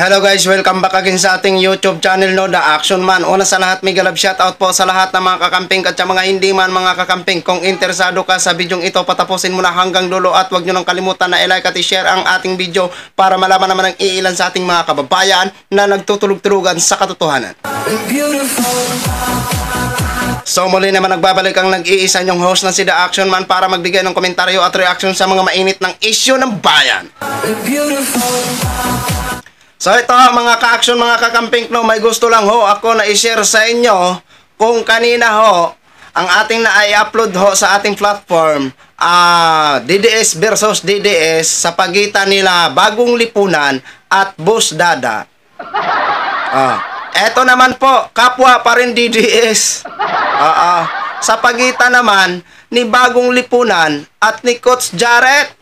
Hello guys, welcome back again sa ating YouTube channel, no, The Action Man. Una sa lahat, may galab shoutout po sa lahat ng mga kakamping at sa mga hindi man mga kakamping. Kung interesado ka sa bidyong ito, patapusin mo na hanggang dulo at huwag nyo nang kalimutan na i-like at i-share ang ating video para malaman naman ng iilan sa ating mga kababayan na nagtutulog-tulugan sa katotohanan. So muli naman nagbabalik ang nag-iisa nyong host na si The Action Man para magbigay ng komentaryo at reaction sa mga mainit ng issue ng bayan. So ito mga ka-action, mga kakamping, no, may gusto lang ho ako na i-share sa inyo kung kanina ho ang ating na-i-upload ho sa ating platform, DDS versus DDS sa pagitan nila Bagong Lipunan at Boss Dada. Eto naman po, kapwa pa rin DDS. Sa pagitan naman ni Bagong Lipunan at ni Coach Jarrett.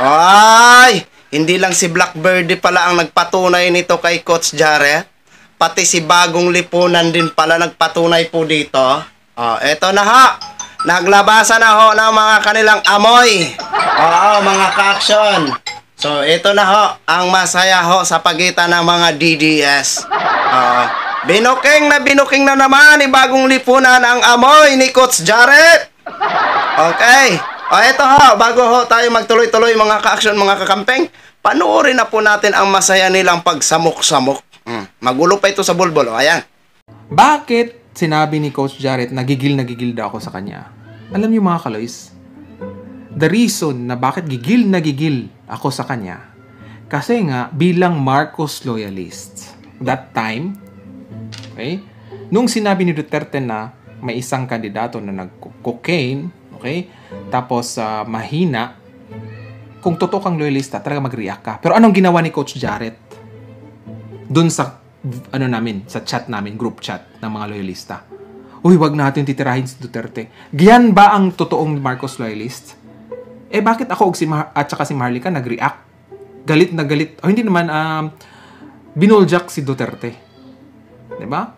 Ay! Hindi lang si Blackbirdie pala ang nagpatunay nito kay Coach Jarrett. Pati si Bagong Lipunan din pala nagpatunay po dito. Eto na ho. Naglabasan na ho ng mga kanilang amoy. Mga ka-action. So, ito na ho ang masaya ho sa pagitan ng mga DDS. Binuking na naman ni Bagong Lipunan ang amoy ni Coach Jarrett. Okay. Ito ho, bago ho tayo magtuloy-tuloy mga ka-action, mga kakampeng, panoorin na po natin ang masaya nilang pagsamok-samok. Magulo pa ito sa bulbol. Ayan. Bakit sinabi ni Coach Jarrett nagigil daw ako sa kanya? Alam niyo mga kaloys, the reason na bakit gigil ako sa kanya, kasi nga bilang Marcos loyalist, that time, okay, nung sinabi ni Duterte na may isang kandidato na nag-cocaine, okay, tapos mahina, kung totoo kang loyalista, talaga mag-react ka. Pero anong ginawa ni Coach Jarrett? Doon sa sa chat namin, group chat ng mga loyalista. Uy, wag natin titirahin si Duterte. Giyan ba ang totoong Marcos loyalist? Bakit ako at saka si Marlica nag-react? Galit na galit. Hindi naman, binuljak si Duterte. Diba?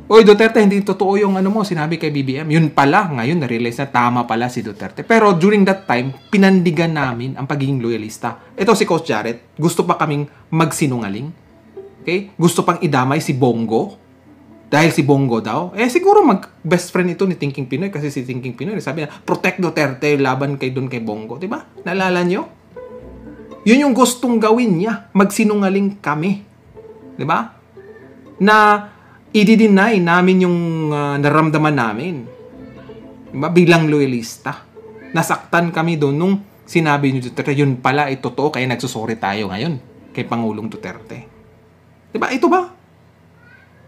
Uy, Duterte, hindi totoo yung sinabi kay BBM. Yun pala, ngayon na-realize na tama pala si Duterte. Pero during that time, pinandigan namin ang pagiging loyalista. Ito si Coach Jarrett, gusto pa kaming magsinungaling. Okay? Gusto pang idamay si Bongo. Dahil si Bongo daw. Siguro mag-best friend ito ni Thinking Pinoy kasi si Thinking Pinoy, sabi na, protect Duterte, laban kay doon kay Bongo. Diba? Naalala nyo? Yun yung gustong gawin niya. Magsinungaling kami. Diba? Na i-deny namin yung naramdaman namin. Diba? Bilang loyalista. Nasaktan kami doon nung sinabi ni Duterte, yun pala ay totoo, kaya nagsusorry tayo ngayon kay Pangulong Duterte. Diba? Ito ba?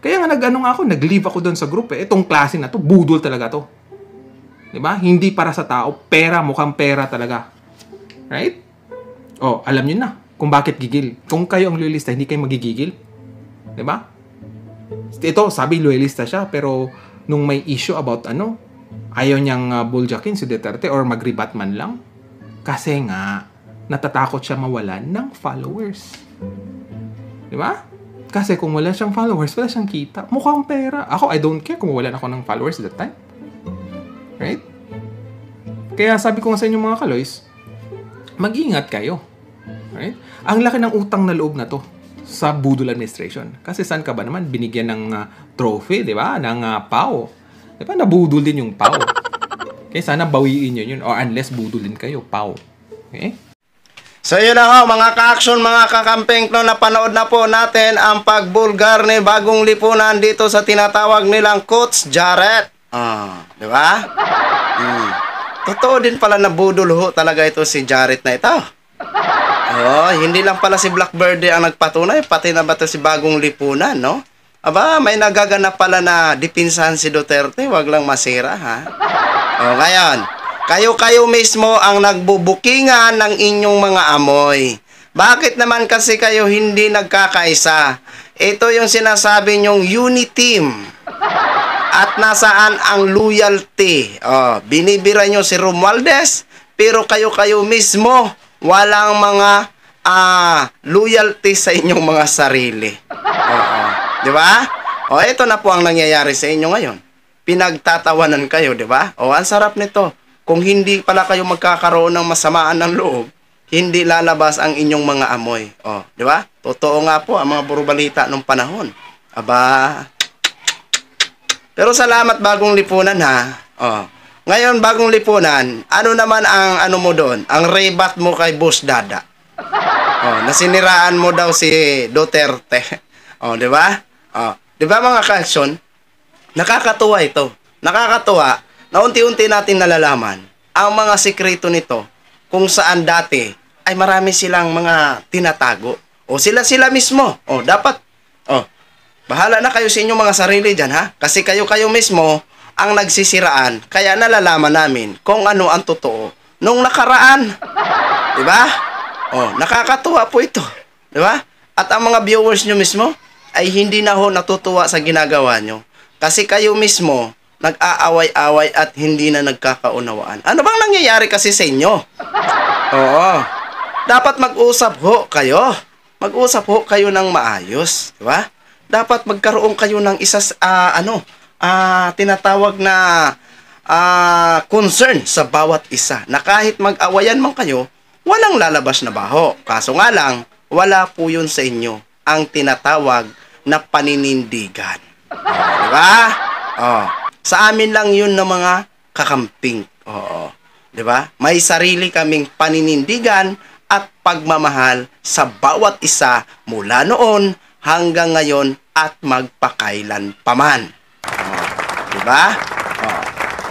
Kaya nga nag-leave ako doon sa group. Itong klase na to, budol talaga to. Diba? Hindi para sa tao, pera, mukhang pera talaga. Right? Alam nyo na kung bakit gigil. Kung kayo ang loyalista, hindi kayo magigigil. Diba? Ito, sabi loyalista siya, pero nung may issue about ayaw niyang buljakin si Duterte or mag-rebat man lang. Kasi nga, natatakot siya mawalan ng followers. Di ba? Kasi kung wala siyang followers, wala siyang kita. Mukhang pera. Ako, I don't care kung walan ako ng followers that time. Right? Kaya sabi ko nga sa inyo mga kaloys, mag-ingat kayo. Right? Ang laki ng utang na loob na to sa budol administration. Kasi saan ka ba naman binigyan ng trophy, di ba? Ng PAO. Di ba? Nabudol din yung PAO. Okay, sana bawiin yun. Or unless budol din kayo, PAO. Okay? So yun na ho, mga ka-action, mga kakamping, no, napanood na po natin ang pagbulgar ni Bagong Lipunan dito sa tinatawag nilang Coach Jarrett. Di ba? Totoo din pala na budol ho talaga ito si Jarrett na ito. Hindi lang pala si Blackbirdie ang nagpatunay, pati na ba ito si Bagong Lipunan, no? Aba, may nagaganap pala na dipinsahan si Duterte, wag lang masira, ha? Ngayon, kayo mismo ang nagbubukingan ng inyong mga amoy. Bakit naman kasi kayo hindi nagkakaisa? Ito yung sinasabi nyong unity team. At nasaan ang loyalty? Binibira nyo si Romualdez, pero kayo mismo walang mga loyalty sa inyong mga sarili. Di ba? Ito na po ang nangyayari sa inyo ngayon. Pinagtatawanan kayo, di ba? Ang sarap nito. Kung hindi pala kayo magkakaroon ng masamaan ng loob, hindi lalabas ang inyong mga amoy. Oh, di ba? Totoo nga po ang mga burubalita nung panahon. Aba. Pero salamat Bagong Lipunan ha. Oh. Ngayon Bagong Lipunan, ano naman ang ano mo doon? Ang rebat mo kay Boss Dada. Oh, nasiniraan mo daw si Duterte. Oh, di ba? Oh, di ba mga ka-action? Nakakatuwa ito. Nakakatuwa na unti-unti natin nalalaman ang mga sikreto nito kung saan dati ay marami silang mga tinatago. O sila mismo. O dapat, bahala na kayo sa inyong mga sarili dyan ha. Kasi kayo mismo ang nagsisiraan. Kaya nalalaman namin kung ano ang totoo nung nakaraan. Diba? O, nakakatuwa po ito. Diba? At ang mga viewers nyo mismo ay hindi na ho natutuwa sa ginagawa nyo. Kasi kayo mismo nag-aaway-away at hindi na nagkakaunawaan. Ano bang nangyayari kasi sa inyo? Oo. Dapat mag-usap ho kayo. Mag-usap ho kayo ng maayos, di ba? Dapat magkaroon kayo ng tinatawag na concern sa bawat isa. Na kahit mag-awayan man kayo, walang lalabas na baho. Kaso nga lang, wala po yun sa inyo. Ang tinatawag na paninindigan. Di ba? Oh. Sa amin lang yun ng mga kakamping. Oo. Di ba? May sarili kaming paninindigan at pagmamahal sa bawat isa mula noon hanggang ngayon at magpakailan paman. Di ba?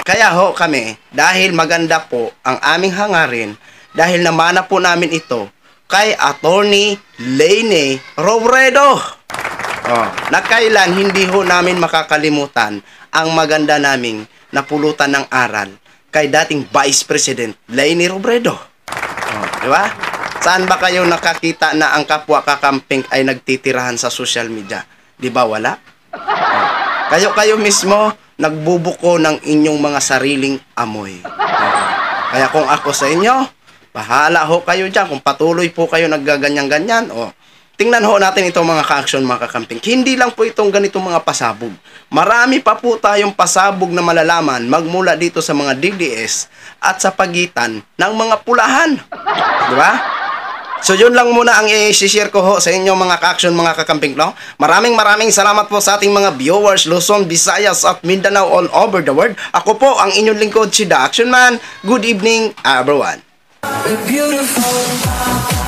Kaya ho kami, dahil maganda po ang aming hangarin, dahil namana po namin ito kay Attorney Lene Robredo. Na kailan hindi ho namin makakalimutan ang maganda naming napulutan ng aral kay dating Vice President Lene Robredo. Di ba? Saan ba kayo nakakita na ang kapwa kakamping ay nagtitirahan sa social media? Di ba wala? Kayo mismo nagbubuko ng inyong mga sariling amoy. Kaya kung ako sa inyo, bahala ho kayo dyan. Kung patuloy po kayo naggaganyan-ganyan, tingnan ho natin itong mga ka-action, mga kakamping. Hindi lang po itong ganitong mga pasabog. Marami pa po tayong pasabog na malalaman magmula dito sa mga DDS at sa pagitan ng mga pulahan. Di ba? So yun lang muna ang i-share ko ho sa inyo mga ka-action, mga kakamping, no? Maraming salamat po sa ating mga viewers Luzon, Visayas at Mindanao all over the world. Ako po ang inyong lingkod, si The Action Man. Good evening, everyone. Beautiful.